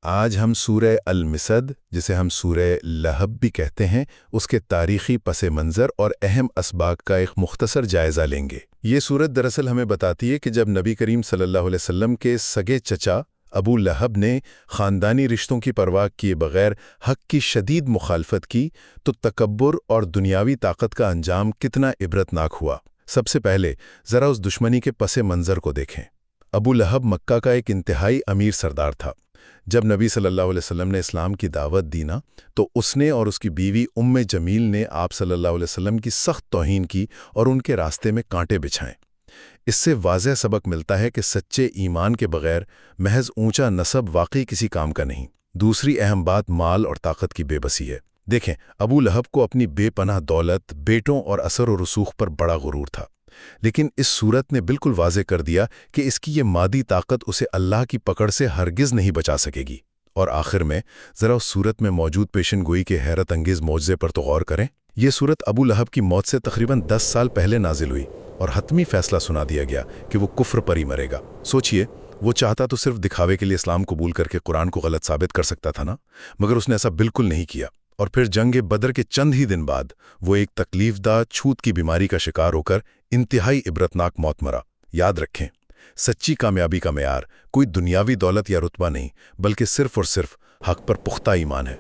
آج ہم سورہ المسد، جسے ہم سورہ لہب بھی کہتے ہیں، اس کے تاریخی پس منظر اور اہم اسباق کا ایک مختصر جائزہ لیں گے۔ یہ سورت دراصل ہمیں بتاتی ہے کہ جب نبی کریم صلی اللہ علیہ وسلم کے سگے چچا ابو لہب نے خاندانی رشتوں کی پرواہ کیے بغیر حق کی شدید مخالفت کی تو تکبر اور دنیاوی طاقت کا انجام کتنا عبرتناک ہوا۔ سب سے پہلے ذرا اس دشمنی کے پس منظر کو دیکھیں۔ ابو لہب مکہ کا ایک انتہائی امیر سردار تھا۔ جب نبی صلی اللہ علیہ وسلم نے اسلام کی دعوت دی نا، تو اس نے اور اس کی بیوی جمیل نے آپ صلی اللہ علیہ وسلم کی سخت توہین کی اور ان کے راستے میں کانٹے بچھائیں۔ اس سے واضح سبق ملتا ہے کہ سچے ایمان کے بغیر محض اونچا نسب واقعی کسی کام کا نہیں۔ دوسری اہم بات مال اور طاقت کی بے بسی ہے۔ دیکھیں، ابو لہب کو اپنی بے پناہ دولت، بیٹوں اور اثر و رسوخ پر بڑا غرور تھا، لیکن اس صورت نے بالکل واضح کر دیا کہ اس کی یہ مادی طاقت اسے اللہ کی پکڑ سے ہرگز نہیں بچا سکے گی۔ اور آخر میں ذرا اس صورت میں موجود پیشن گوئی کے حیرت انگیز معجزے پر تو غور کریں۔ یہ صورت ابو لہب کی موت سے تقریباً 10 سال پہلے نازل ہوئی اور حتمی فیصلہ سنا دیا گیا کہ وہ کفر پر ہی مرے گا۔ سوچئے، وہ چاہتا تو صرف دکھاوے کے لیے اسلام قبول کر کے قرآن کو غلط ثابت کر سکتا تھا نا، مگر اس نے ایسا بالکل نہیں کیا۔ اور پھر جنگ بدر کے چند ہی دن بعد وہ ایک تکلیف دہ چھوت کی بیماری کا شکار ہو کر انتہائی عبرتناک موت مرا۔ یاد رکھیں، سچی کامیابی کا معیار کوئی دنیاوی دولت یا رتبہ نہیں، بلکہ صرف اور صرف حق پر پختہ ایمان ہے۔